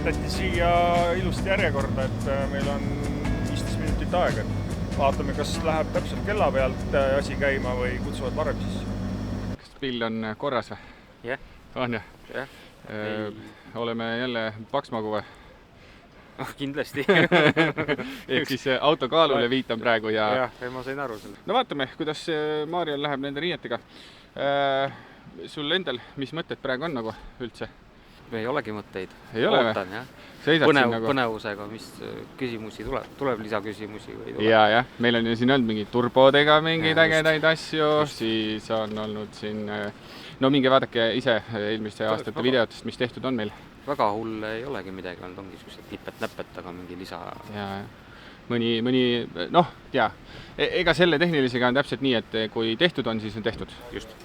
asetati siia ilusti järjekorda, et meil on 15 minutit aega. Vaatame, kas läheb täpselt kella pealt asi käima või kutsuvad varem siis. Kas pill on korras või? Jah. On jah? Jah. Oleme jälle Paksmagu või? Kindlasti. Ehk siis auto kaalule viitan praegu ja... Jah, ma sain aru selle. No vaatame, kuidas Maarjal läheb nende riietega. Sul endal, mis mõtted praegu on nagu üldse? Ei olegi mõtteid. Ei ole Ootan, või? jah. Põnevusega, mis küsimusi tuleb lisaküsimusi või tuleb? Ja, meil on ju siin olnud mingi turbodega mingeid ägedaid asju, siis on olnud siin... No minge vaadake ise eelmiste aastate videotest, mis tehtud on meil. Väga hull ei olegi midagi olnud, ongi sellised nipet-näpet, aga mingi lisa... Ja. Mõni, noh, tea, ega selle tehnilisega on täpselt nii, et kui tehtud on, siis on tehtud. Just.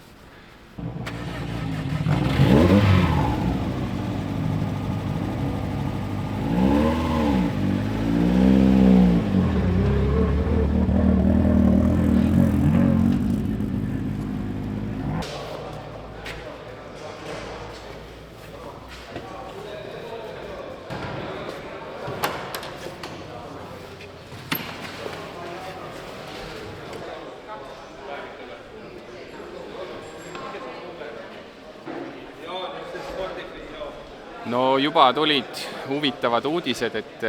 No juba tulid huvitavad uudised, et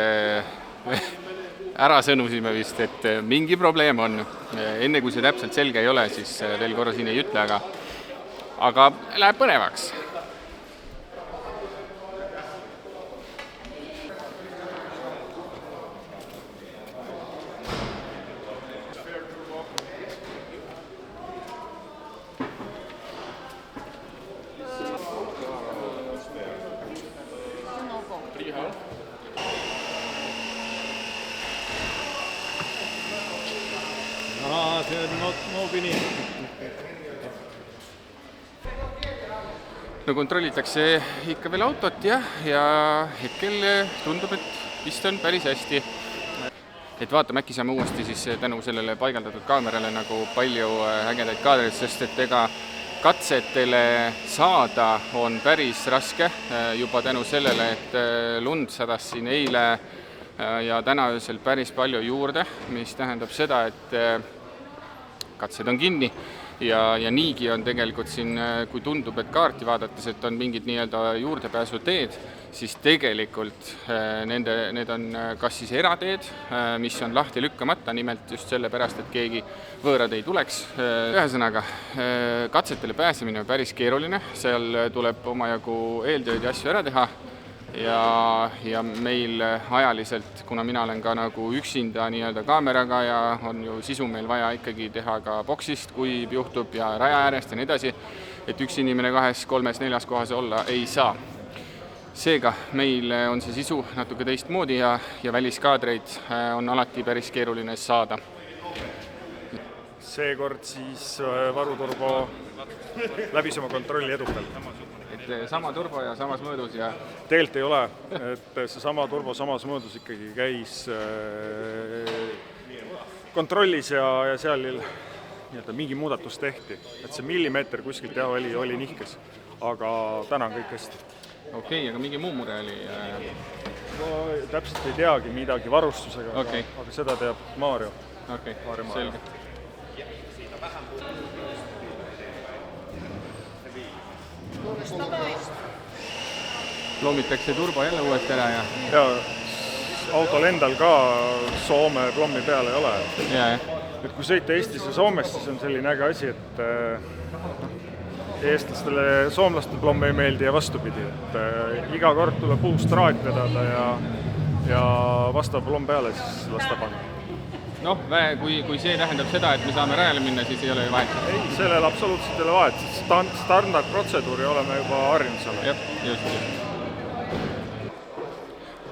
ära sõnusime vist, et mingi probleem on. Enne kui see täpselt selge ei ole, siis veel korra siin ei ütle, aga läheb põnevaks. See on noogini. No kontrollitakse ikka veel autot ja hetkel tundub, et vist on päris hästi. Et vaatame, äkki saame uuesti siis tänu sellele paigaldatud kaamerale nagu palju ägedaid kaadreid, sest et ega katsetele saada on päris raske juba tänu sellele, et lund sadas siin eile ja täna öösel päris palju juurde, mis tähendab seda, et katsed on kinni ja niigi on tegelikult siin, kui tundub, et kaarti vaadates, et on mingid nii-öelda juurdepääsuteed, siis tegelikult need on kas siis erateed, mis on lahti lükkamata, nimelt just sellepärast, et keegi võõrad ei tuleks. Ühesõnaga, katsetele pääsemine on päris keeruline, seal tuleb omajagu eeltööd ja asju ära teha. Ja meil ajaliselt, kuna mina olen ka nagu üksinda nii-öelda kaameraga ja on ju sisu meil vaja ikkagi teha ka boksist, kui juhtub ja raja äärest ja nii edasi, et üks inimene 2, 3, 4 kohas olla ei saa. Seega meil on see sisu natuke teistmoodi ja väliskaadreid on alati päris keeruline saada. Seekord siis varuturbo läbis oma kontrolli edukalt. Et sama turbo ja samas mõõdus ja... Tegelikult ei ole, et see sama turbo samas mõõdus ikkagi käis kontrollis ja seal mingi muudatus tehti. Et see millimeeter kuskilt oli nihkes, aga täna on kõik hästi. Okei, aga mingi muu mure oli? No, täpselt ei teagi midagi varustusega, aga seda teab Maarjo. Okei, selge. Plommitakse turbo jälle uuesti ära ja autol endal ka Soome plommi peal ei ole. Et kui sõita Eestis ja Soomest, siis on selline äge asi, et eestlastele soomlaste plomm ei meeldi ja vastupidi. Et iga kord tuleb uus traat vedada ja vastav plomm peale, siis lasta panna. Noh, kui see tähendab seda, et me saame rajale minna, siis ei ole ju vahet. Ei, sellel absoluutselt ei ole vahet. Standardprotseduuri oleme juba harjunud selle. Jah, just.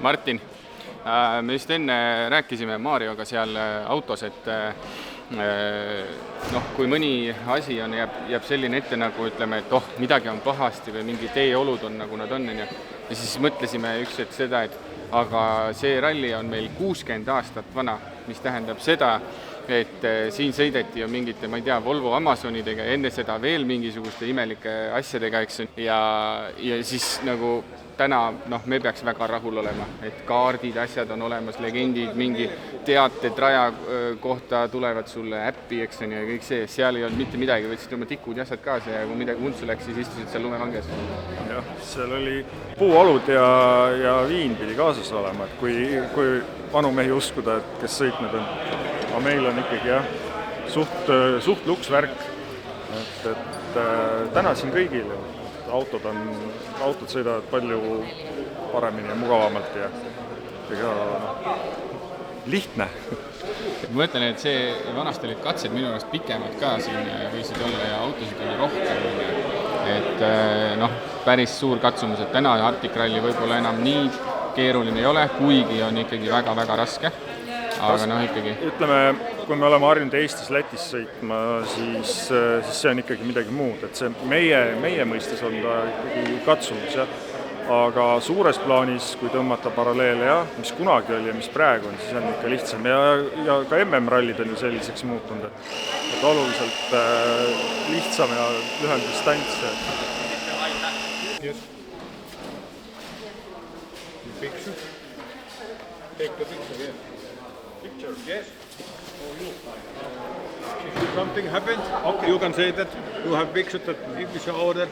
Martin, me just enne rääkisime Maarjoga seal autos, et kui mõni asi on, jääb selline ette nagu ütleme, et midagi on pahasti või mingi teeolud on nagu nad on. Ja siis mõtlesime üks hetk seda, et aga see ralli on meil 60 aastat vana, mis tähendab seda, et siin sõideti ju mingite, ma ei tea, Volvo Amazonidega ja enne seda veel mingisuguste imelike asjadega, eks, ja siis nagu täna, me peaks väga rahul olema, et kaardid, asjad on olemas, legendid, mingi teated raja kohta tulevad sulle äppi, eks, ja kõik see, seal ei olnud mitte midagi, võtsid oma tikud ja asjad kaasa ja kui midagi untsu läks, siis istusid seal lumelanges. Jah, seal oli puuolud ja viin pidi kaasas olema, et kui vanu mehi uskuda, et kes sõitnud on. Aga meil on ikkagi suht luksvärk, et täna siin kõigil autod sõidavad palju paremini ja mugavamalt ja lihtne. Ma mõtlen, et see vanasti olid katsed minu arust pikemad ka siin võisid olla ja autosid oli rohkem. Et päris suur katsumus, et täna Arctic Rally võib-olla enam nii keeruline ei ole, kuigi on ikkagi väga-väga raske. Aga ikkagi. Ütleme, kui me oleme harjunud Eestis, Lätis sõitma, siis see on ikkagi midagi muud. Et see meie mõistes on ta ikkagi katsumus, jah. Aga suures plaanis, kui tõmmata paralleele, mis kunagi oli ja mis praegu on, siis on ikka lihtsam. Ja ka MM-rallid on ju selliseks muutunud, et oluliselt lihtsam ja lühem distants. Yes. Picture. Take the picture, yes. Picture, yes. If something happened, okay. You can say that you have pictured that it is an order.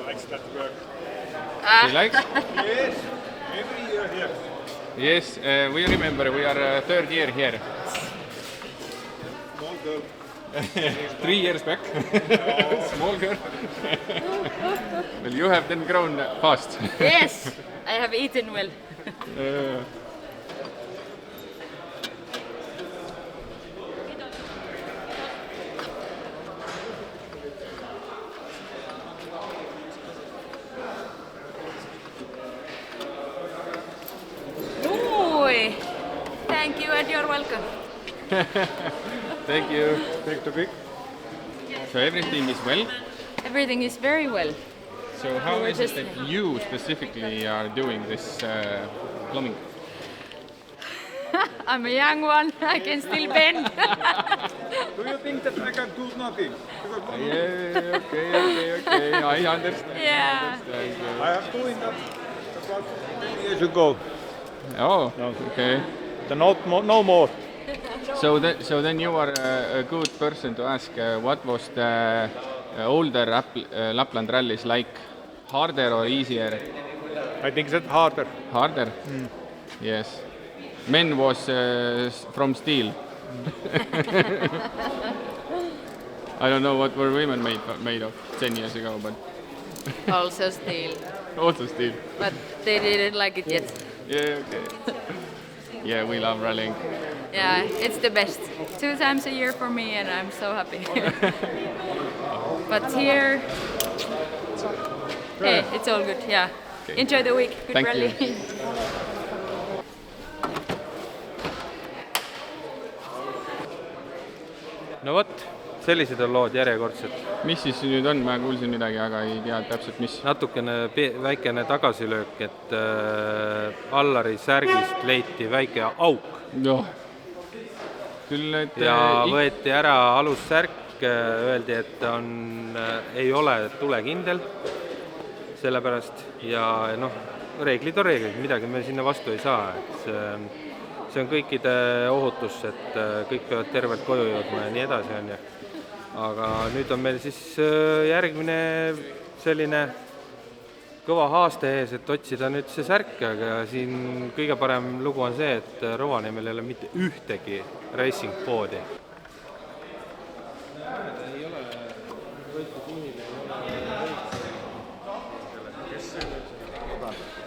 Likes that work. You like? Yes, every year here. Yes, we remember we are third year here. Small girl. 3 years back. Small girl. Well, you have then grown fast. Yes, I have eaten well. Thank you and you're welcome. Thank you. Take the pic. So everything is well? Everything is very well. So how is it that you specifically are doing this plumbing? I'm a young one, I can still bend. Do you think that I can do nothing? Yeah, okay. I understand. Yeah. I have doing that about 10 years ago. Oh, okay. No more. So then you are a good person to ask what was the older Lapland rallies like? Harder or easier? I think that harder. Harder? Yes. Men was from steel. I don't know what were women made of 10 years ago, but... Also steel. Also steel. But they didn't like it yet. Yeah, okay. Yeah, we love rallying. Yeah, it's the best. 2 times a year for me and I'm so happy. But here, hey, it's all good, yeah. Okay. Enjoy the week, good Thank rally. You. No vot, sellised on lood järjekordselt. Mis siis nüüd on? Ma kuulsin midagi, aga ei tea täpselt mis. Natukene väikene tagasilöök, et Allari särgist leiti väike auk. Noh. Küll, et ja võeti ära alussärk, öeldi, et ei ole tulekindel sellepärast ja reeglid on reeglid, midagi me sinna vastu ei saa. Et see on kõikide ohutus, et kõik peavad tervelt koju jõudma ja nii edasi on. Aga nüüd on meil siis järgmine selline kõva haaste ees, et otsida nüüd see särk, aga siin kõige parem lugu on see, et Rovaniemel ei ole mitte ühtegi racing poodi.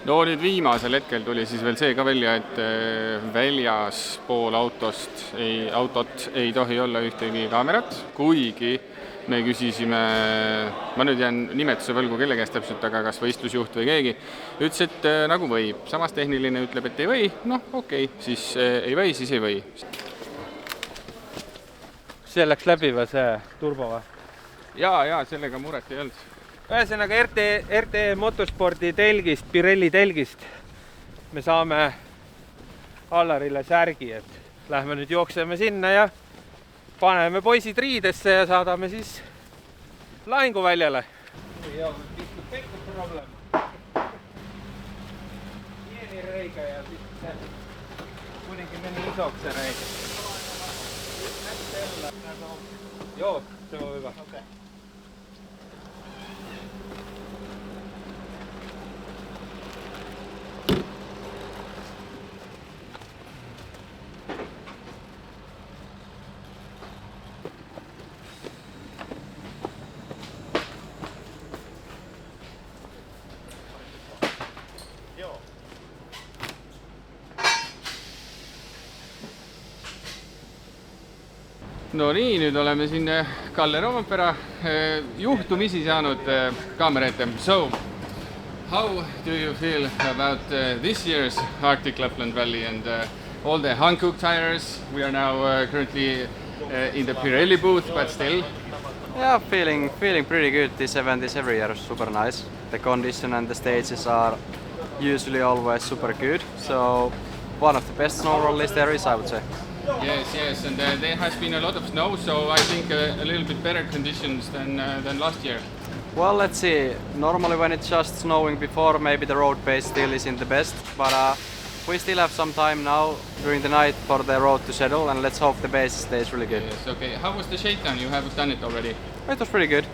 No nüüd viimasel hetkel tuli siis veel see ka välja, et väljaspool autot ei tohi olla ühtegi kaamerat, kuigi me küsisime, ma nüüd jään nimetuse võlgu kelle käest täpselt, aga kas võistlusjuht või keegi, ütles, et nagu võib. Samas tehniline ütleb, et ei või, okei, siis ei või, siis ei või. See läks läbi või see turbo või? Jaa, sellega muret ei olnud. Ühesõnaga RT Motorspordi telgist, Pirelli telgist me saame Allarile särgi, et lähme nüüd jookseme sinna ja paneme poisid riidesse ja saadame siis lahinguväljale. Ei olnud pistud pekku problem. Pieni reikä ja sitten kuitenkin meni isoksi se reikä. Joo, se on hyvä. Okay. No nii, nüüd oleme siin Kalle Roompere juhtumisi saanud kaamera ette. So, how do you feel about this year's Arctic Lapland Rally and all the Hankook tires? We are now currently in the Pirelli booth, but still. Yeah, feeling pretty good. This event is every year super nice. The condition and the stages are usually always super good. So, one of the best snow rallies there is, I would say. Yes, and there has been a lot of snow, so I think a little bit better conditions than last year. Well, let's see. Normally when it's just snowing before, maybe the road pace still isn't the best, but we still have some time now during the night for the road to settle, and let's hope the base stays really good. Yes, okay. How was the shakedown? You have done it already. It was pretty good.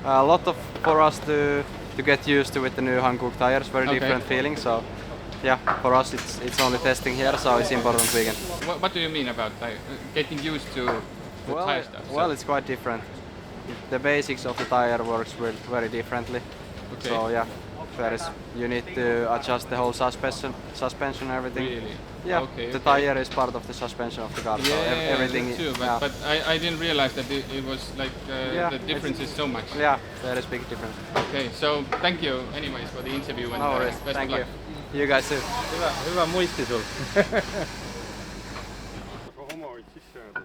A lot for us to get used to with the new Hankook tires, very different feeling, so yeah, for us it's only testing here, so it's important weekend. What do you mean about getting used to the tire stuff? Well, it's quite different. The basics of the tire works very differently. Okay. So yeah, you need to adjust the whole suspension and everything. Really? Yeah, okay, the tire is part of the suspension of the car. Yeah, so everything. Too, but I didn't realize that it was like the difference is so much. Yeah, there is big difference. Okay, so thank you anyways for the interview and No worries. best Thank of you. luck. You guys too. Hyvä muisti sul. Oma võid sisse jääda.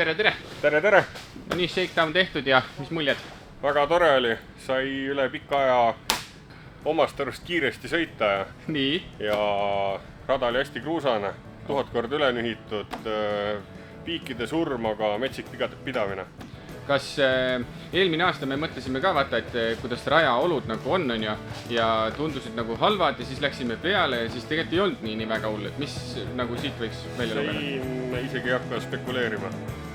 tere, tere! tere, tere! No nii, shakedown tehtud ja mis muljed? Väga tore oli, sai üle pika aja omast arust kiiresti sõita Nii? ja rada oli hästi kruusane, 1000 korda üle nühitud, piikide surm, aga metsik pidamine. Kas eelmine aasta me mõtlesime ka vaata, et kuidas rajaolud nagu on ja tundusid nagu halvad ja siis läksime peale ja siis tegelikult ei olnud nii väga hull, et mis nagu siit võiks välja lugeda? Siin isegi ei hakka spekuleerima.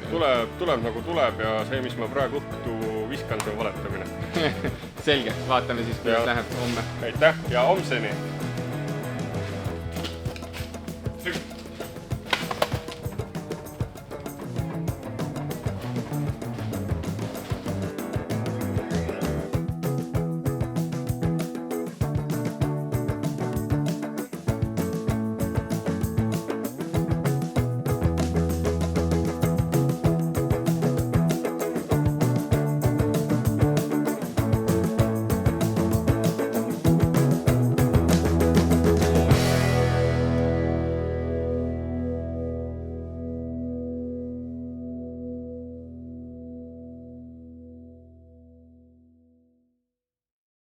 Tuleb nagu tuleb ja see, mis ma praegu õhtu viskan, see on valetamine. Selge, vaatame siis, kuidas läheb homme. Aitäh ja homseni!